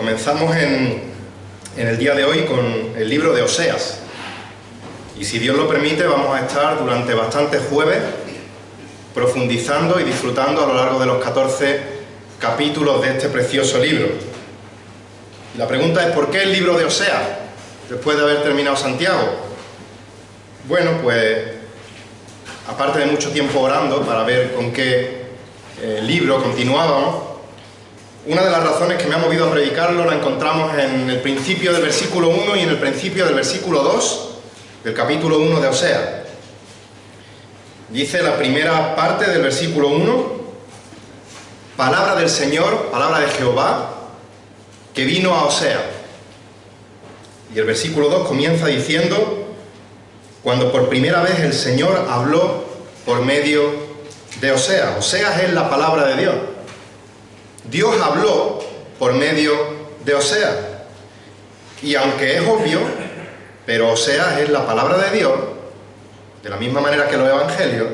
comenzamos en el día de hoy con el libro de Oseas. Y si Dios lo permite, vamos a estar durante bastantes jueves profundizando y disfrutando a lo largo de los 14 capítulos de este precioso libro. Y la pregunta es, ¿por qué el libro de Oseas, después de haber terminado Santiago? Bueno, pues, aparte de mucho tiempo orando para ver con qué libro continuábamos, una de las razones que me ha movido a predicarlo la encontramos en el principio del versículo 1 y en el principio del versículo 2 del capítulo 1 de Oseas. Dice la primera parte del versículo 1: palabra del Señor, palabra de Jehová, que vino a Oseas. Y el versículo 2 comienza diciendo: cuando por primera vez el Señor habló por medio de Oseas. Oseas es la palabra de Dios. Dios habló por medio de Oseas. Y aunque es obvio, pero Oseas es la palabra de Dios, de la misma manera que los evangelios,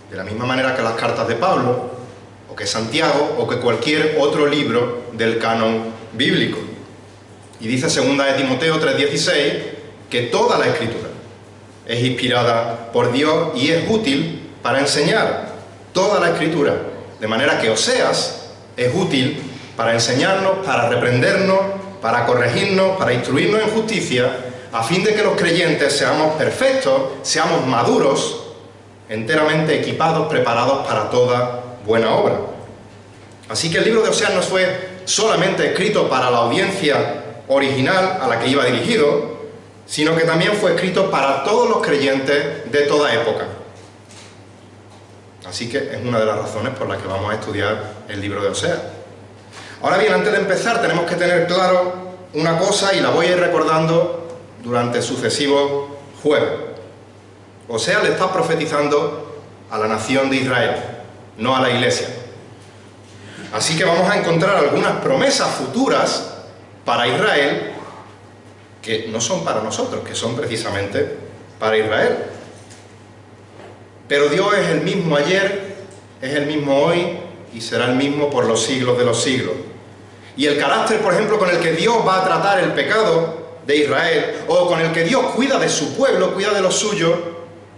de la misma manera que las cartas de Pablo, o que Santiago, o que cualquier otro libro del canon bíblico. Y dice 2 de Timoteo 3:16 que toda la Escritura es inspirada por Dios y es útil para enseñar. Toda la Escritura. De manera que Oseas es útil para enseñarnos, para reprendernos, para corregirnos, para instruirnos en justicia, a fin de que los creyentes seamos perfectos, seamos maduros, enteramente equipados, preparados para toda buena obra. Así que el libro de Oseas no fue solamente escrito para la audiencia original a la que iba dirigido, sino que también fue escrito para todos los creyentes de toda época. Así que es una de las razones por las que vamos a estudiar el libro de Oseas. Ahora bien, antes de empezar tenemos que tener claro una cosa y la voy a ir recordando durante sucesivos jueves. Oseas le está profetizando a la nación de Israel, no a la iglesia. Así que vamos a encontrar algunas promesas futuras para Israel que no son para nosotros, que son precisamente para Israel. Pero Dios es el mismo ayer, es el mismo hoy y será el mismo por los siglos de los siglos. Y el carácter, por ejemplo, con el que Dios va a tratar el pecado de Israel, o con el que Dios cuida de su pueblo, cuida de los suyos,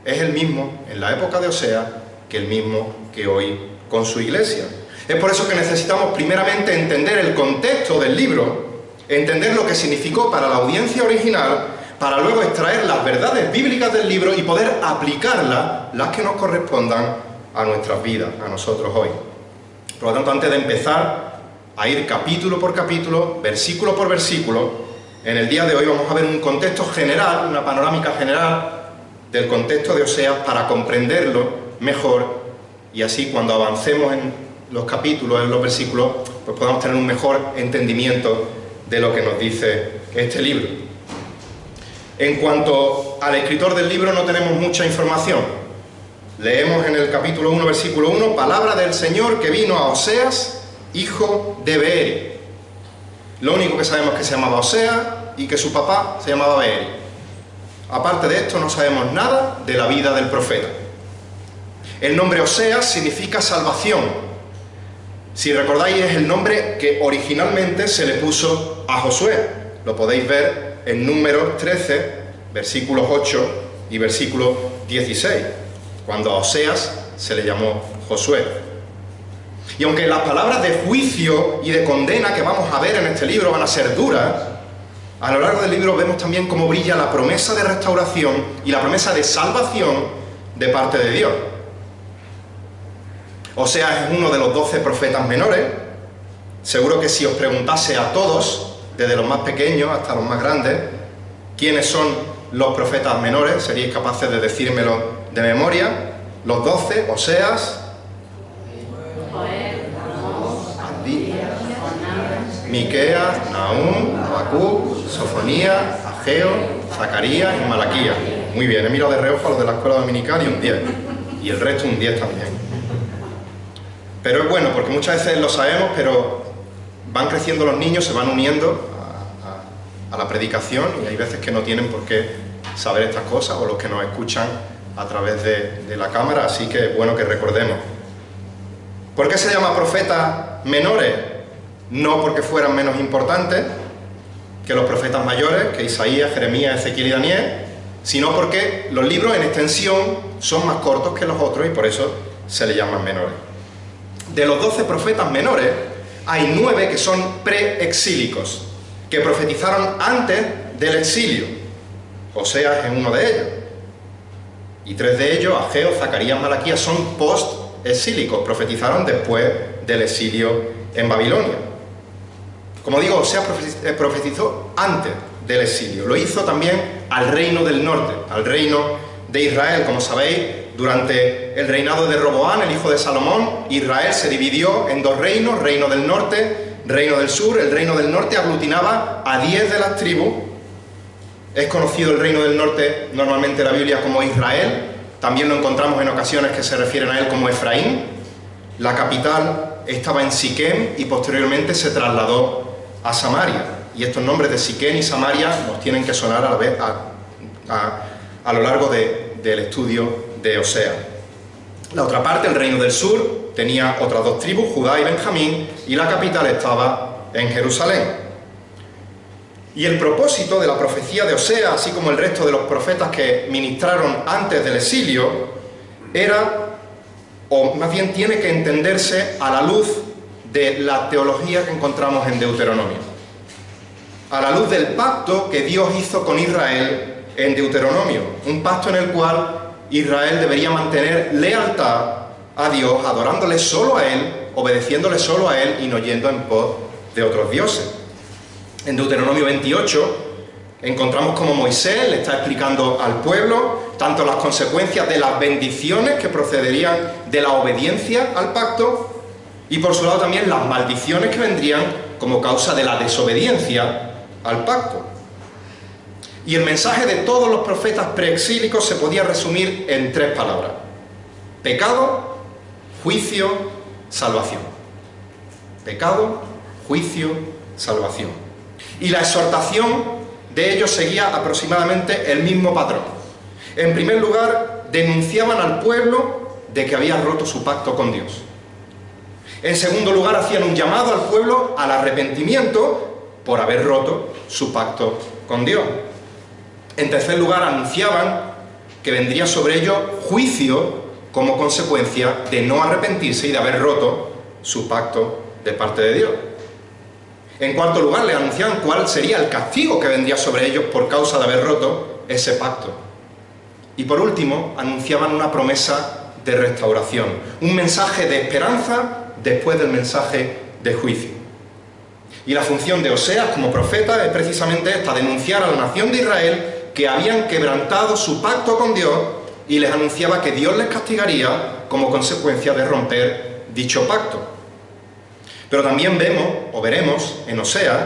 es el mismo en la época de Oseas que el mismo que hoy con su iglesia. Es por eso que necesitamos primeramente entender el contexto del libro, entender lo que significó para la audiencia original, para luego extraer las verdades bíblicas del libro y poder aplicarlas, las que nos correspondan a nuestras vidas, a nosotros hoy. Por lo tanto, antes de empezar a ir capítulo por capítulo, versículo por versículo, en el día de hoy vamos a ver un contexto general, una panorámica general del contexto de Oseas para comprenderlo mejor y así cuando avancemos en los capítulos, en los versículos, pues podamos tener un mejor entendimiento de lo que nos dice este libro. En cuanto al escritor del libro no tenemos mucha información. Leemos en el capítulo 1, versículo 1, palabra del Señor que vino a Oseas, hijo de Beeri. Lo único que sabemos es que se llamaba Oseas y que su papá se llamaba Beeri. Aparte de esto no sabemos nada de la vida del profeta. El nombre Oseas significa salvación. Si recordáis, es el nombre que originalmente se le puso a Josué. Lo podéis ver en Números 13, versículos 8 y versículo 16, cuando a Oseas se le llamó Josué. Y aunque las palabras de juicio y de condena que vamos a ver en este libro van a ser duras, a lo largo del libro vemos también cómo brilla la promesa de restauración y la promesa de salvación de parte de Dios. Oseas es uno de los 12 profetas menores. Seguro que si os preguntase a todos, desde los más pequeños hasta los más grandes, quiénes son los profetas menores, seríais capaces de decírmelo de memoria. Los 12, Oseas, Miqueas, Nahum, Habacuc, Sofonías, Ageo, Zacarías y Malaquías. Muy bien, he mirado de reojo a los de la escuela dominical y un 10. Y el resto un 10 también. Pero es bueno, porque muchas veces lo sabemos, pero van creciendo los niños, se van uniendo a la predicación y hay veces que no tienen por qué saber estas cosas o los que nos escuchan a través de la cámara, así que es bueno que recordemos. ¿Por qué se llama profetas menores? no porque fueran menos importantes que los profetas mayores, que Isaías, Jeremías, Ezequiel y Daniel, sino porque los libros en extensión son más cortos que los otros y por eso se le llaman menores. De los 12 profetas menores, hay 9 que son preexílicos, que profetizaron antes del exilio. Oseas es uno de ellos. Y 3 de ellos, Ageo, Zacarías, Malaquías, son post-exílicos, profetizaron después del exilio en Babilonia. Como digo, Oseas profetizó antes del exilio. Lo hizo también al reino del norte, al reino de Israel. Como sabéis, durante el reinado de Roboam, el hijo de Salomón, Israel se dividió en 2 reinos, reino del norte, reino del sur. El reino del norte aglutinaba a 10 de las tribus. Es conocido el reino del norte normalmente en la Biblia como Israel. También lo encontramos en ocasiones que se refieren a él como Efraín. La capital estaba en Siquem y posteriormente se trasladó a Samaria. Y estos nombres de Siquem y Samaria nos tienen que sonar a la vez a lo largo del estudio de Oseas. La otra parte, el reino del sur, tenía otras 2 tribus, Judá y Benjamín, y la capital estaba en Jerusalén. Y el propósito de la profecía de Oseas, así como el resto de los profetas que ministraron antes del exilio, era, o más bien tiene que entenderse a la luz de la teología que encontramos en Deuteronomio, a la luz del pacto que Dios hizo con Israel en Deuteronomio, un pacto en el cual Israel debería mantener lealtad a Dios, adorándole solo a Él, obedeciéndole solo a Él y no yendo en pos de otros dioses. En Deuteronomio 28 encontramos como Moisés le está explicando al pueblo tanto las consecuencias de las bendiciones que procederían de la obediencia al pacto y por su lado también las maldiciones que vendrían como causa de la desobediencia al pacto. Y el mensaje de todos los profetas preexílicos se podía resumir en 3 palabras: pecado, juicio, salvación. Pecado, juicio, salvación. Y la exhortación de ellos seguía aproximadamente el mismo patrón. En primer lugar, denunciaban al pueblo de que había roto su pacto con Dios. En segundo lugar, hacían un llamado al pueblo al arrepentimiento por haber roto su pacto con Dios. En tercer lugar, anunciaban que vendría sobre ellos juicio como consecuencia de no arrepentirse y de haber roto su pacto de parte de Dios. En cuarto lugar, le anunciaban cuál sería el castigo que vendría sobre ellos por causa de haber roto ese pacto. Y por último, anunciaban una promesa de restauración, un mensaje de esperanza después del mensaje de juicio. Y la función de Oseas como profeta es precisamente esta: denunciar a la nación de Israel que habían quebrantado su pacto con Dios y les anunciaba que Dios les castigaría como consecuencia de romper dicho pacto. Pero también veremos en Oseas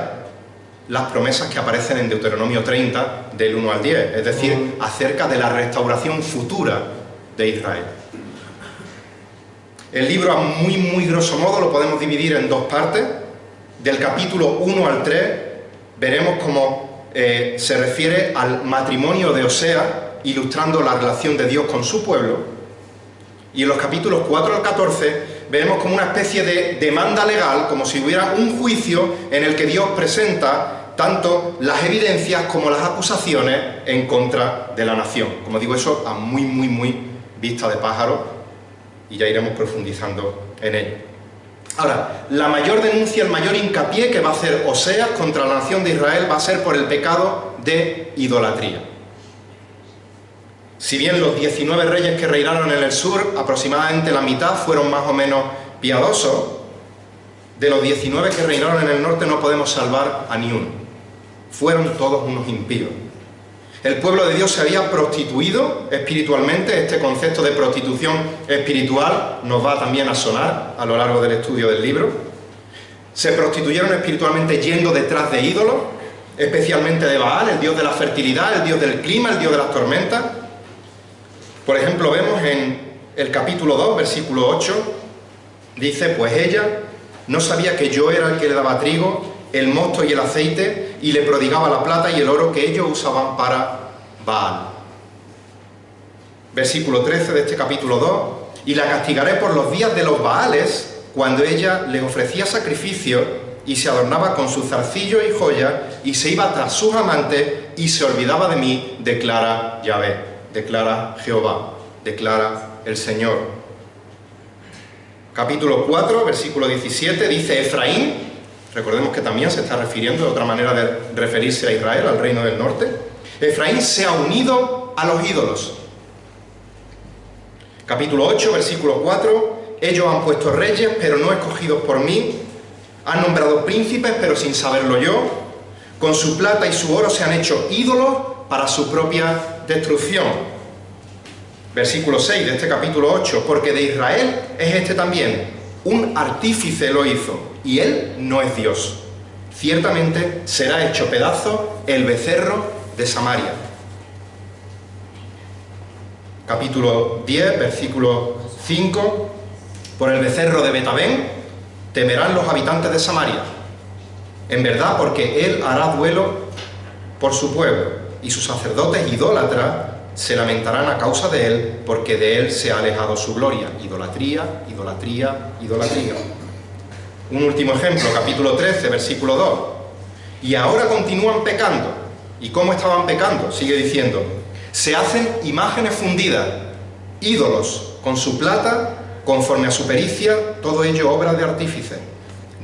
las promesas que aparecen en Deuteronomio 30 del 1 al 10, es decir, acerca de la restauración futura de Israel. El libro, a muy grosso modo, lo podemos dividir en 2 partes. Del capítulo 1 al 3 veremos cómo se refiere al matrimonio de Oseas, ilustrando la relación de Dios con su pueblo. Y en los capítulos 4 al 14 veremos como una especie de demanda legal, como si hubiera un juicio en el que Dios presenta tanto las evidencias como las acusaciones en contra de la nación. Como digo, eso a muy vista de pájaro, y ya iremos profundizando en ello. Ahora, la mayor denuncia, el mayor hincapié que va a hacer Oseas contra la nación de Israel va a ser por el pecado de idolatría. Si bien los 19 reyes que reinaron en el sur, aproximadamente la mitad fueron más o menos piadosos, de los 19 que reinaron en el norte no podemos salvar a ni uno. Fueron todos unos impíos. El pueblo de Dios se había prostituido espiritualmente. Este concepto de prostitución espiritual nos va también a sonar a lo largo del estudio del libro. Se prostituyeron espiritualmente yendo detrás de ídolos, especialmente de Baal, el dios de la fertilidad, el dios del clima, el dios de las tormentas. Por ejemplo, vemos en el capítulo 2, versículo 8, dice: pues ella no sabía que yo era el que le daba trigo, el mosto y el aceite, y le prodigaba la plata y el oro que ellos usaban para Baal. Versículo 13 de este capítulo 2: y la castigaré por los días de los Baales, cuando ella le ofrecía sacrificio y se adornaba con sus zarcillos y joyas, y se iba tras sus amantes, y se olvidaba de mí, declara Yahvé, declara Jehová, declara el Señor. Capítulo 4, versículo 17, dice Efraín, recordemos que también se está refiriendo de otra manera de referirse a Israel, al reino del norte. Efraín se ha unido a los ídolos. Capítulo 8, versículo 4, ellos han puesto reyes, pero no escogidos por mí, han nombrado príncipes, pero sin saberlo yo, con su plata y su oro se han hecho ídolos para su propia destrucción. Versículo 6 de este capítulo 8, porque de Israel es este también, un artífice lo hizo, y él no es Dios. Ciertamente será hecho pedazo el becerro de Samaria. Capítulo 10, versículo 5, por el becerro de Betabén temerán los habitantes de Samaria, en verdad porque él hará duelo por su pueblo, y sus sacerdotes idólatras se lamentarán a causa de él, porque de él se ha alejado su gloria. Idolatría, idolatría, idolatría. Un último ejemplo, capítulo 13, versículo 2. Y ahora continúan pecando. ¿Y cómo estaban pecando? Sigue diciendo, se hacen imágenes fundidas, ídolos, con su plata, conforme a su pericia, todo ello obra de artífice.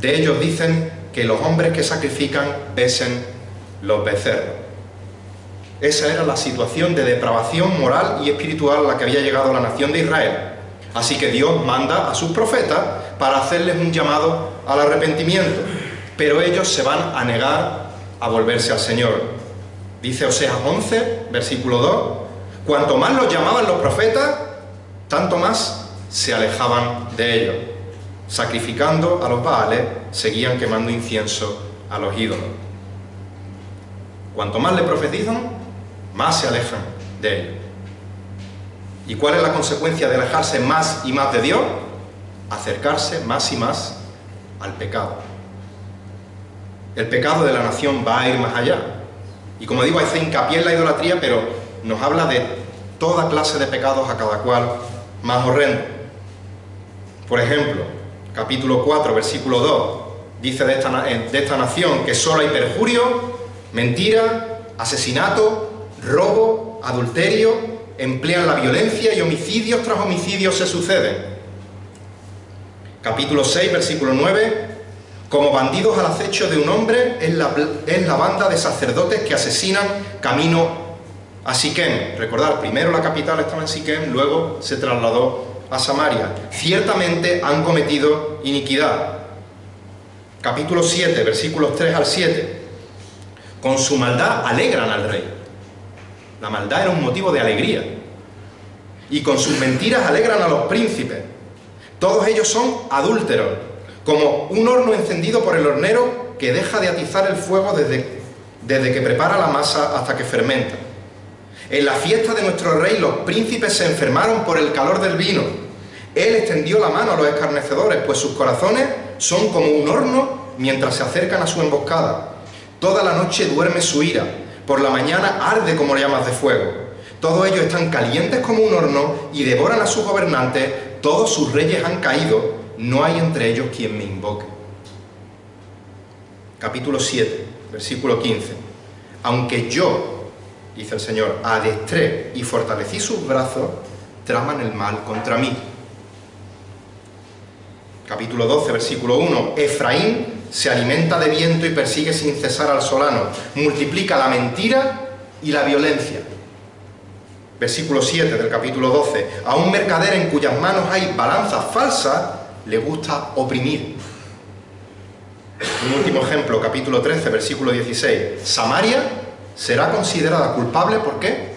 De ellos dicen que los hombres que sacrifican besen los becerros. Esa era la situación de depravación moral y espiritual a la que había llegado la nación de Israel. Así que Dios manda a sus profetas para hacerles un llamado al arrepentimiento, pero ellos se van a negar a volverse al Señor. Dice Oseas 11, versículo 2, cuanto más los llamaban los profetas, tanto más se alejaban de ellos. Sacrificando a los Baales, seguían quemando incienso a los ídolos. Cuanto más le profetizan, más se alejan de ellos. ¿Y cuál es la consecuencia de alejarse más y más de Dios? Acercarse más y más al pecado. El pecado de la nación va a ir más allá. Y como digo, hace hincapié en la idolatría, pero nos habla de toda clase de pecados, a cada cual más horrendo. Por ejemplo, capítulo 4, versículo 2, dice de esta nación que solo hay perjurio, mentira, asesinato, robo, adulterio, emplean la violencia y homicidios tras homicidios se suceden. Capítulo 6, versículo 9, como bandidos al acecho de un hombre es la banda de sacerdotes que asesinan camino a Siquem. Recordad, primero la capital estaba en Siquem, luego se trasladó a Samaria. Ciertamente han cometido iniquidad. Capítulo 7, versículos 3 al 7. Con su maldad alegran al rey. La maldad era un motivo de alegría. Y con sus mentiras alegran a los príncipes. Todos ellos son adúlteros, como un horno encendido por el hornero que deja de atizar el fuego desde que prepara la masa hasta que fermenta. En la fiesta de nuestro rey los príncipes se enfermaron por el calor del vino. Él extendió la mano a los escarnecedores, pues sus corazones son como un horno mientras se acercan a su emboscada. Toda la noche duerme su ira, por la mañana arde como llamas de fuego. Todos ellos están calientes como un horno y devoran a sus gobernantes. Todos sus reyes han caído, no hay entre ellos quien me invoque. Capítulo 7, versículo 15. Aunque yo, dice el Señor, adestré y fortalecí sus brazos, traman el mal contra mí. Capítulo 12, versículo 1. Efraín se alimenta de viento y persigue sin cesar al solano. Multiplica la mentira y la violencia. Versículo 7 del capítulo 12. A un mercader en cuyas manos hay balanzas falsas, le gusta oprimir. Un último ejemplo, capítulo 13, versículo 16. Samaria será considerada culpable, ¿por qué?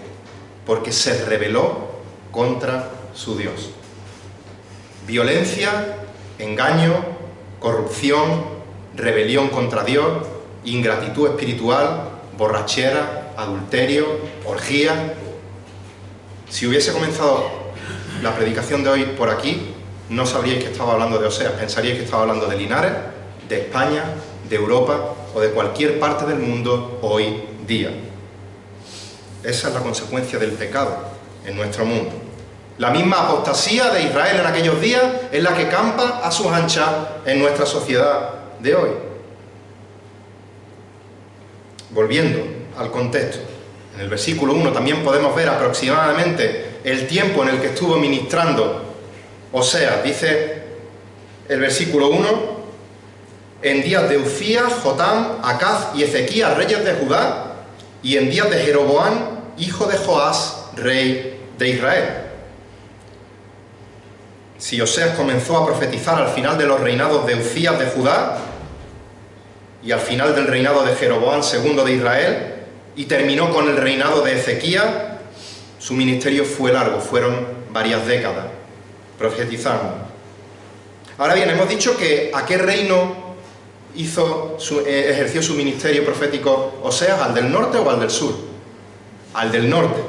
Porque se rebeló contra su Dios. Violencia, engaño, corrupción, rebelión contra Dios, ingratitud espiritual, borrachera, adulterio, orgía. Si hubiese comenzado la predicación de hoy por aquí, no sabríais que estaba hablando de Oseas, pensaríais que estaba hablando de Linares, de España, de Europa o de cualquier parte del mundo hoy día. Esa es la consecuencia del pecado en nuestro mundo. La misma apostasía de Israel en aquellos días es la que campa a sus anchas en nuestra sociedad de hoy. volviendo al contexto, en el versículo 1 también podemos ver aproximadamente el tiempo en el que estuvo ministrando Oseas. Dice el versículo 1: en días de Uzías, Jotam, Acaz y Ezequías, reyes de Judá, y en días de Jeroboam, hijo de Joás, rey de Israel. Si Oseas comenzó a profetizar al final de los reinados de Uzías de Judá y al final del reinado de Jeroboam II de Israel, y terminó con el reinado de Ezequías, su ministerio fue largo, fueron varias décadas profetizando. Ahora bien, hemos dicho que ¿a qué reino ejerció su ministerio profético Oseas? ¿Al del norte o al del sur? Al del norte.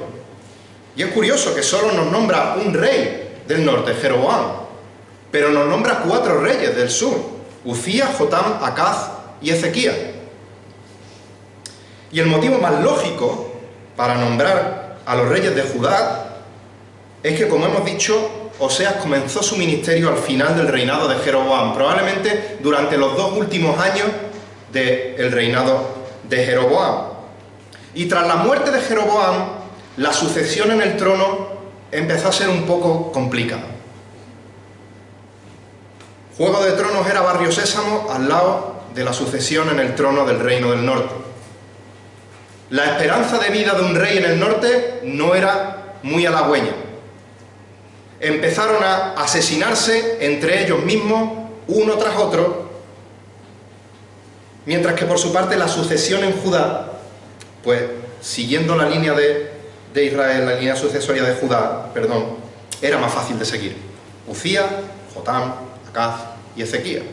Y es curioso que solo nos nombra un rey del norte, Jeroboam, pero nos nombra 4 reyes del sur: Uzías, Jotam, Acaz y Ezequías. Y el motivo más lógico para nombrar a los reyes de Judá es que, como hemos dicho, Oseas comenzó su ministerio al final del reinado de Jeroboam, probablemente durante los 2 últimos años del reinado de Jeroboam. Y tras la muerte de Jeroboam, la sucesión en el trono empezó a ser un poco complicada. Juego de Tronos era Barrio Sésamo al lado de la sucesión en el trono del reino del norte. La esperanza de vida de un rey en el norte no era muy halagüeña. Empezaron a asesinarse entre ellos mismos, uno tras otro, mientras que por su parte la sucesión en Judá, pues siguiendo la línea de Israel, la línea sucesoria de Judá, era más fácil de seguir. Uzías, Jotam, Acaz y Ezequías.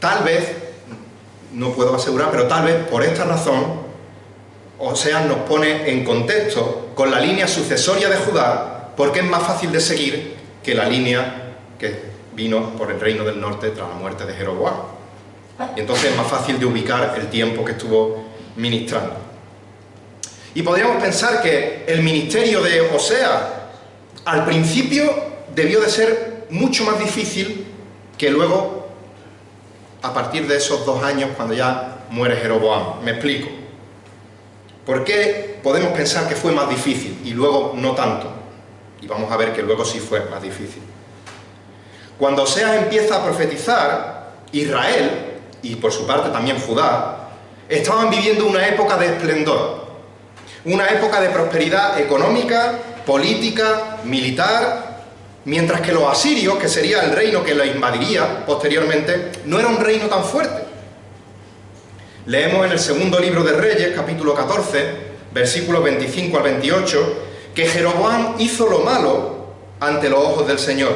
Tal vez, no puedo asegurar, pero tal vez por esta razón Oseas nos pone en contexto con la línea sucesoria de Judá, porque es más fácil de seguir que la línea que vino por el reino del norte tras la muerte de Jeroboam. Y entonces es más fácil de ubicar el tiempo que estuvo ministrando. Y podríamos pensar que el ministerio de Oseas al principio debió de ser mucho más difícil que luego, a partir de esos 2 años, cuando ya muere Jeroboam. Me explico. ¿Por qué podemos pensar que fue más difícil y luego no tanto? Y vamos a ver que luego sí fue más difícil. Cuando Oseas empieza a profetizar, Israel, y por su parte también Judá, estaban viviendo una época de esplendor, una época de prosperidad económica, política, militar, mientras que los asirios, que sería el reino que los invadiría posteriormente, no era un reino tan fuerte. Leemos en el segundo libro de Reyes, capítulo 14, versículos 25 al 28, que Jeroboam hizo lo malo ante los ojos del Señor.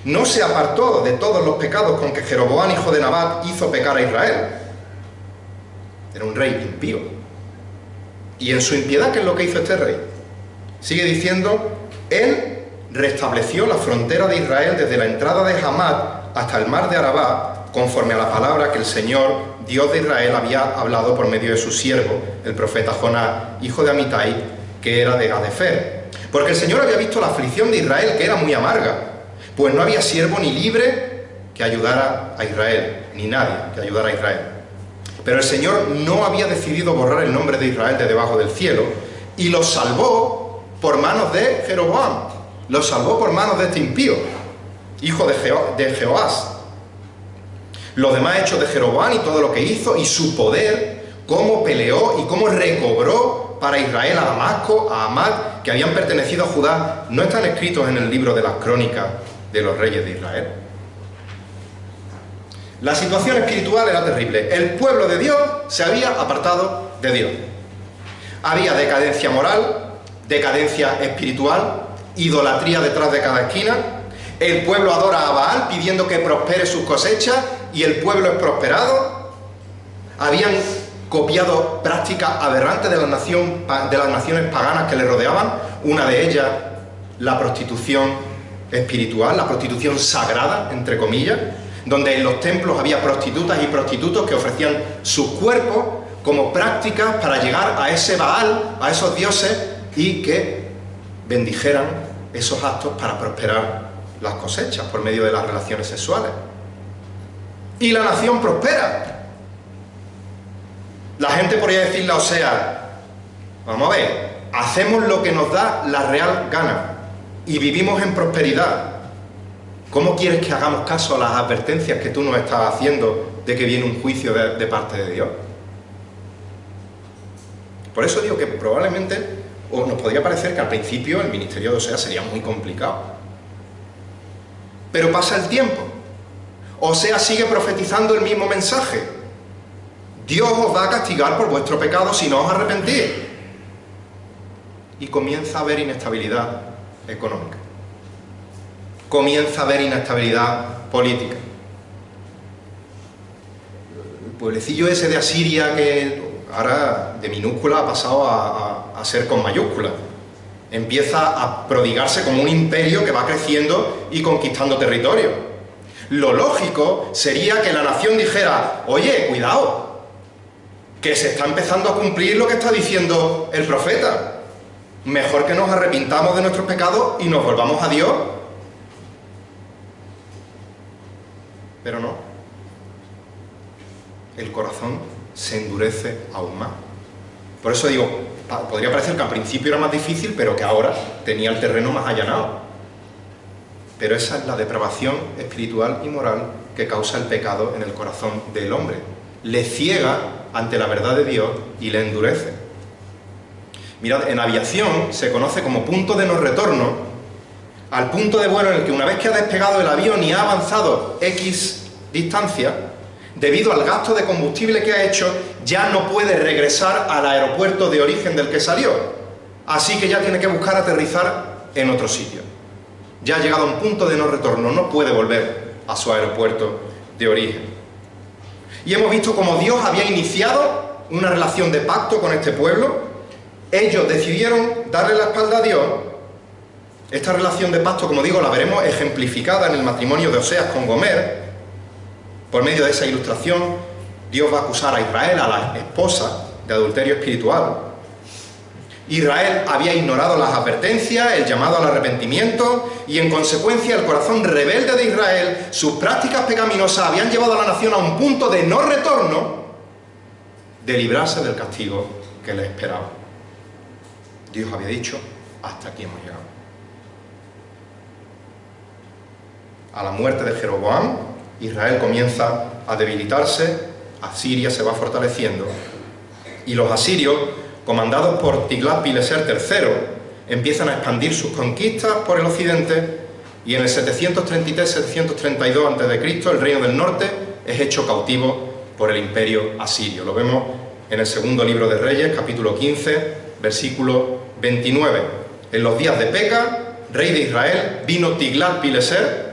No se apartó de todos los pecados con que Jeroboam, hijo de Nabat, hizo pecar a Israel. Era un rey impío. Y en su impiedad, ¿qué es lo que hizo este rey? Sigue diciendo: él restableció la frontera de Israel desde la entrada de Hamat hasta el mar de Arabá, conforme a la palabra que el Señor, Dios de Israel, había hablado por medio de su siervo, el profeta Jonás, hijo de Amitai, que era de Gadefer. Porque el Señor había visto la aflicción de Israel, que era muy amarga, pues no había siervo ni libre que ayudara a Israel, ni nadie que ayudara a Israel. Pero el Señor no había decidido borrar el nombre de Israel de debajo del cielo, y los salvó por manos de Jeroboam, los salvó por manos de este impío, hijo de Jehoás. Los demás hechos de Jeroboam y todo lo que hizo, y su poder, cómo peleó y cómo recobró para Israel a Damasco, a Hamat, que habían pertenecido a Judá, no están escritos en el libro de las crónicas de los reyes de Israel. La situación espiritual era terrible. El pueblo de Dios se había apartado de Dios. Había decadencia moral, decadencia espiritual, idolatría detrás de cada esquina. El pueblo adora a Baal pidiendo que prospere sus cosechas, y el pueblo es prosperado. Habían copiado prácticas aberrantes de las naciones paganas que le rodeaban, una de ellas la prostitución espiritual, la prostitución sagrada, entre comillas, donde en los templos había prostitutas y prostitutos que ofrecían sus cuerpos como prácticas para llegar a ese Baal, a esos dioses, y que bendijeran esos actos para prosperar las cosechas por medio de las relaciones sexuales. Y la nación prospera. La gente podría decirle a Oseas, vamos a ver, hacemos lo que nos da la real gana y vivimos en prosperidad. ¿Cómo quieres que hagamos caso a las advertencias que tú nos estás haciendo de que viene un juicio de parte de Dios? Por eso digo que probablemente, o nos podría parecer que al principio el ministerio de Oseas sería muy complicado. Pero pasa el tiempo. Oseas sigue profetizando el mismo mensaje. Dios os va a castigar por vuestro pecado si no os arrepentís. Y comienza a haber inestabilidad económica. Comienza a haber inestabilidad política. El pueblecillo ese de Asiria, que ahora de minúscula ha pasado a ser con mayúscula, empieza a prodigarse como un imperio que va creciendo y conquistando territorio. Lo lógico sería que la nación dijera, oye, cuidado, que se está empezando a cumplir lo que está diciendo el profeta. Mejor que nos arrepintamos de nuestros pecados y nos volvamos a Dios. Pero no. El corazón se endurece aún más. Por eso digo, podría parecer que al principio era más difícil, pero que ahora tenía el terreno más allanado. Pero esa es la depravación espiritual y moral que causa el pecado en el corazón del hombre. Le ciega ante la verdad de Dios y le endurece. Mirad, en aviación se conoce como punto de no retorno al punto de vuelo en el que una vez que ha despegado el avión y ha avanzado X distancia, debido al gasto de combustible que ha hecho, ya no puede regresar al aeropuerto de origen del que salió. Así que ya tiene que buscar aterrizar en otro sitio. Ya ha llegado a un punto de no retorno, no puede volver a su aeropuerto de origen. Y hemos visto cómo Dios había iniciado una relación de pacto con este pueblo. Ellos decidieron darle la espalda a Dios. Esta relación de pacto, como digo, la veremos ejemplificada en el matrimonio de Oseas con Gomer. Por medio de esa ilustración, Dios va a acusar a Israel, a la esposa, de adulterio espiritual. Israel había ignorado las advertencias, el llamado al arrepentimiento, y en consecuencia el corazón rebelde de Israel, sus prácticas pecaminosas habían llevado a la nación a un punto de no retorno, de librarse del castigo que les esperaba. Dios había dicho, hasta aquí hemos llegado. A la muerte de Jeroboam, Israel comienza a debilitarse, Asiria se va fortaleciendo, y los asirios, comandados por Tiglat-Pileser III, empiezan a expandir sus conquistas por el occidente, y en el 733-732 a.C. el reino del norte es hecho cautivo por el imperio asirio. Lo vemos en el segundo libro de Reyes, capítulo 15, versículo 29. En los días de Peca, rey de Israel, vino Tiglat-Pileser,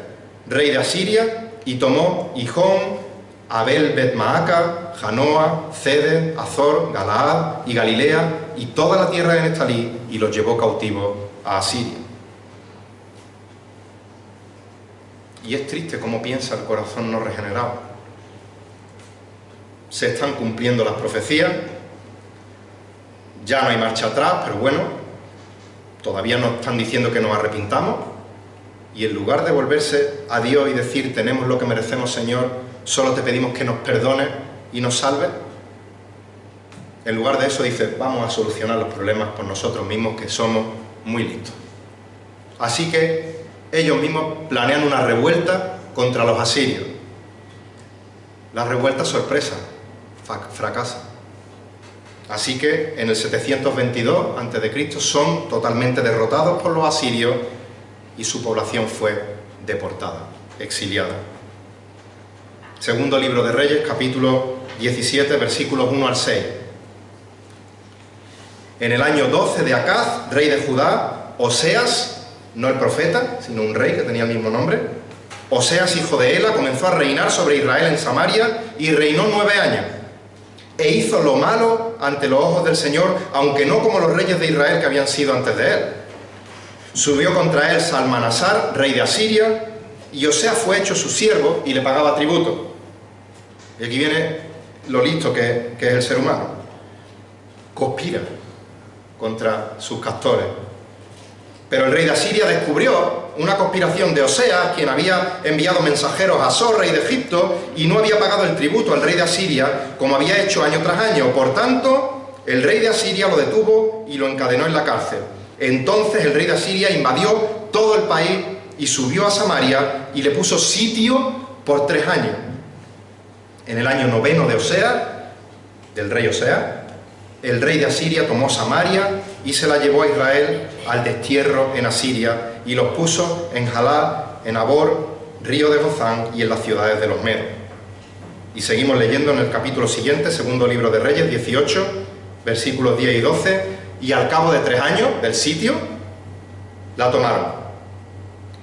rey de Asiria, y tomó Gihón, Abel Bet-Maaca, Janoa, Cede, Azor, Galaad y Galilea y toda la tierra de Neftalí, y los llevó cautivos a Asiria. Y es triste cómo piensa el corazón no regenerado. Se están cumpliendo las profecías, ya no hay marcha atrás, pero bueno, todavía nos están diciendo que nos arrepintamos, y en lugar de volverse a Dios y decir, tenemos lo que merecemos, Señor, solo te pedimos que nos perdones y nos salves, en lugar de eso dice, vamos a solucionar los problemas por nosotros mismos, que somos muy listos. Así que ellos mismos planean una revuelta contra los asirios. La revuelta sorpresa, fracasa. Así que en el 722 a.C. son totalmente derrotados por los asirios y su población fue deportada, exiliada. Segundo libro de Reyes, capítulo 17, versículos 1 al 6. En el año 12 de Acaz, rey de Judá, Oseas, no el profeta, sino un rey que tenía el mismo nombre, Oseas, hijo de Ela, comenzó a reinar sobre Israel en Samaria y reinó 9 años. E hizo lo malo ante los ojos del Señor, aunque no como los reyes de Israel que habían sido antes de él. Subió contra él Salmanasar, rey de Asiria, y Oseas fue hecho su siervo y le pagaba tributo. Y aquí viene lo listo que es el ser humano. Conspira contra sus castores. Pero el rey de Asiria descubrió una conspiración de Oseas, quien había enviado mensajeros a Asor, rey de Egipto, y no había pagado el tributo al rey de Asiria, como había hecho año tras año. Por tanto, el rey de Asiria lo detuvo y lo encadenó en la cárcel. Entonces el rey de Asiria invadió todo el país y subió a Samaria y le puso sitio por 3 años. En el año 9 de Oseas, del rey Oseas, el rey de Asiria tomó Samaria y se la llevó a Israel al destierro en Asiria y los puso en Jalal, en Abor, río de Gozán y en las ciudades de los medos. Y seguimos leyendo en el capítulo siguiente, segundo libro de Reyes, 18, versículos 10 y 12, y al cabo de 3 años del sitio, la tomaron.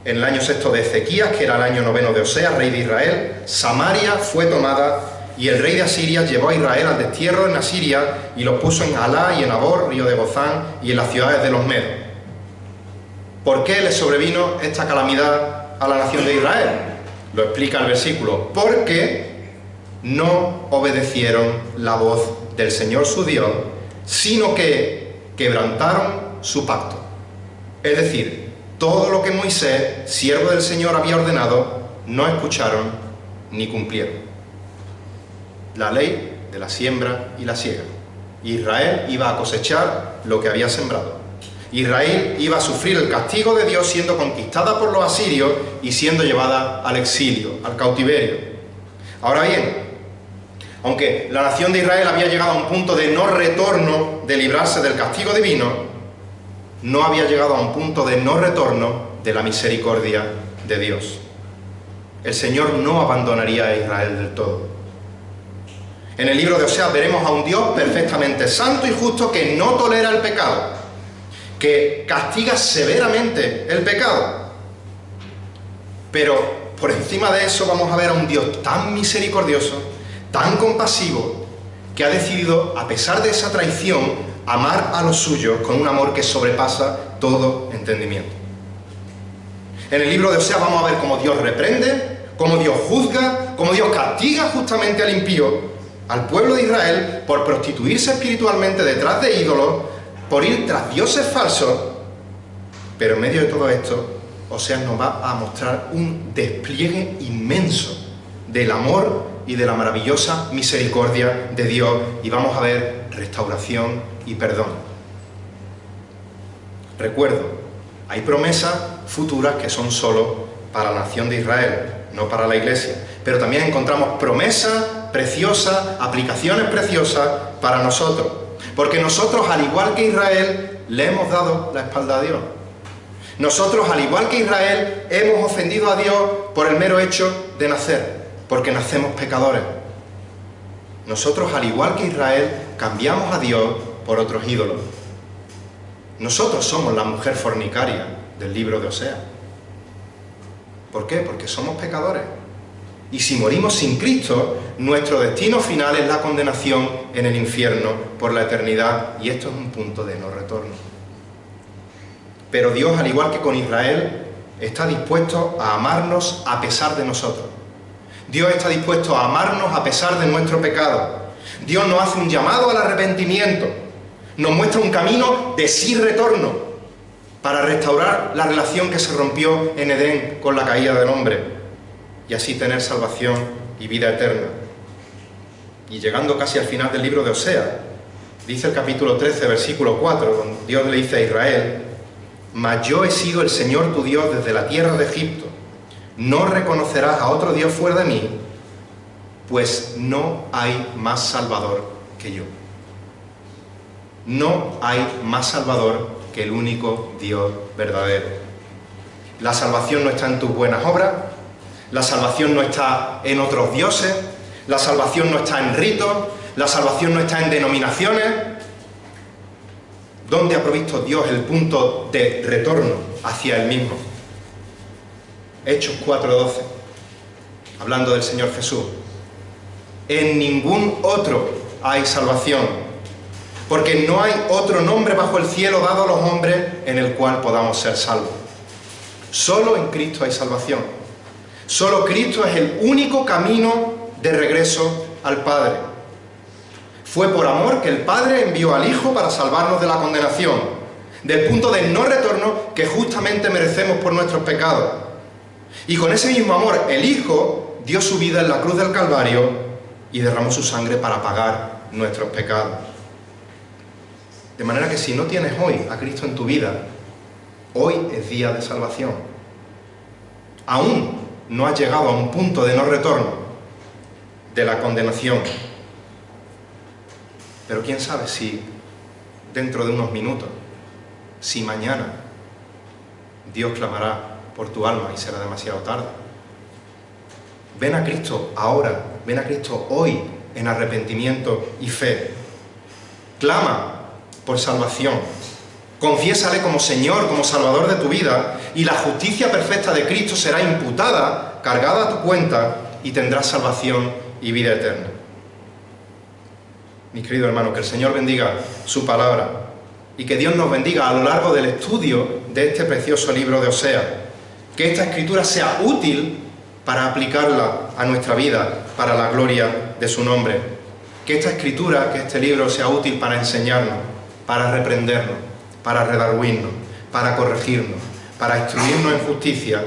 En el año 6 de Ezequías, que era el año 9 de Oseas, rey de Israel, Samaria fue tomada y el rey de Asiria llevó a Israel al destierro en Asiria y los puso en Jalá y en Abor, río de Gozán y en las ciudades de los medos. ¿Por qué les sobrevino esta calamidad a la nación de Israel? Lo explica el versículo: porque no obedecieron la voz del Señor su Dios, sino que quebrantaron su pacto. Es decir, todo lo que Moisés, siervo del Señor, había ordenado, no escucharon ni cumplieron. La ley de la siembra y la siega. Israel iba a cosechar lo que había sembrado. Israel iba a sufrir el castigo de Dios siendo conquistada por los asirios y siendo llevada al exilio, al cautiverio. Ahora bien, aunque la nación de Israel había llegado a un punto de no retorno de librarse del castigo divino, no había llegado a un punto de no retorno de la misericordia de Dios. El Señor no abandonaría a Israel del todo. En el libro de Oseas veremos a un Dios perfectamente santo y justo que no tolera el pecado, que castiga severamente el pecado. Pero por encima de eso vamos a ver a un Dios tan misericordioso, tan compasivo, que ha decidido, a pesar de esa traición, amar a los suyos con un amor que sobrepasa todo entendimiento. En el libro de Oseas vamos a ver cómo Dios reprende, cómo Dios juzga, cómo Dios castiga justamente al impío, al pueblo de Israel, por prostituirse espiritualmente detrás de ídolos, por ir tras dioses falsos. Pero en medio de todo esto, Oseas nos va a mostrar un despliegue inmenso del amor y de la maravillosa misericordia de Dios, y vamos a ver restauración y perdón. Recuerdo, hay promesas futuras que son solo para la nación de Israel, no para la Iglesia, pero también encontramos promesas preciosas, aplicaciones preciosas para nosotros, porque nosotros, al igual que Israel, le hemos dado la espalda a Dios. Nosotros, al igual que Israel, hemos ofendido a Dios por el mero hecho de nacer, porque nacemos pecadores. Nosotros, al igual que Israel, cambiamos a Dios por otros ídolos. Nosotros somos la mujer fornicaria del libro de Oseas. ¿Por qué? Porque somos pecadores. Y si morimos sin Cristo, nuestro destino final es la condenación en el infierno por la eternidad, y esto es un punto de no retorno. Pero Dios, al igual que con Israel, está dispuesto a amarnos a pesar de nosotros. Dios está dispuesto a amarnos a pesar de nuestro pecado. Dios nos hace un llamado al arrepentimiento, nos muestra un camino de sin retorno para restaurar la relación que se rompió en Edén con la caída del hombre, y así tener salvación y vida eterna. Y llegando casi al final del libro de Oseas, dice el capítulo 13, versículo 4, donde Dios le dice a Israel: mas yo he sido el Señor tu Dios desde la tierra de Egipto. No reconocerás a otro Dios fuera de mí, pues no hay más Salvador que yo. No hay más Salvador que el único Dios verdadero. La salvación no está en tus buenas obras, la salvación no está en otros dioses, la salvación no está en ritos, la salvación no está en denominaciones. ¿Dónde ha provisto Dios el punto de retorno hacia Él mismo? Hechos 4:12, hablando del Señor Jesús. En ningún otro hay salvación, porque no hay otro nombre bajo el cielo dado a los hombres en el cual podamos ser salvos. Solo en Cristo hay salvación. Solo Cristo es el único camino de regreso al Padre. Fue por amor que el Padre envió al Hijo para salvarnos de la condenación. del punto de no retorno que justamente merecemos por nuestros pecados. Y con ese mismo amor, el Hijo dio su vida en la cruz del Calvario y derramó su sangre para pagar nuestros pecados. De manera que si no tienes hoy a Cristo en tu vida, hoy es día de salvación. Aún no has llegado a un punto de no retorno de la condenación. Pero quién sabe si dentro de unos minutos, si mañana, Dios clamará por tu alma y será demasiado tarde. Ven a Cristo ahora, ven a Cristo hoy en arrepentimiento y fe. Clama por salvación. Confiésale como Señor, como Salvador de tu vida, y la justicia perfecta de Cristo será imputada, cargada a tu cuenta, y tendrás salvación y vida eterna. Mi querido hermano, que el Señor bendiga su palabra y que Dios nos bendiga a lo largo del estudio de este precioso libro de Oseas. Que esta escritura sea útil para aplicarla a nuestra vida, para la gloria de su nombre. Que esta escritura, que este libro sea útil para enseñarnos, para reprendernos, para redarguirnos, para corregirnos, para instruirnos en justicia,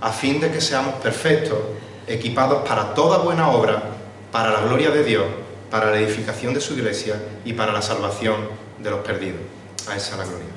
a fin de que seamos perfectos, equipados para toda buena obra, para la gloria de Dios, para la edificación de su iglesia y para la salvación de los perdidos. A esa es la gloria.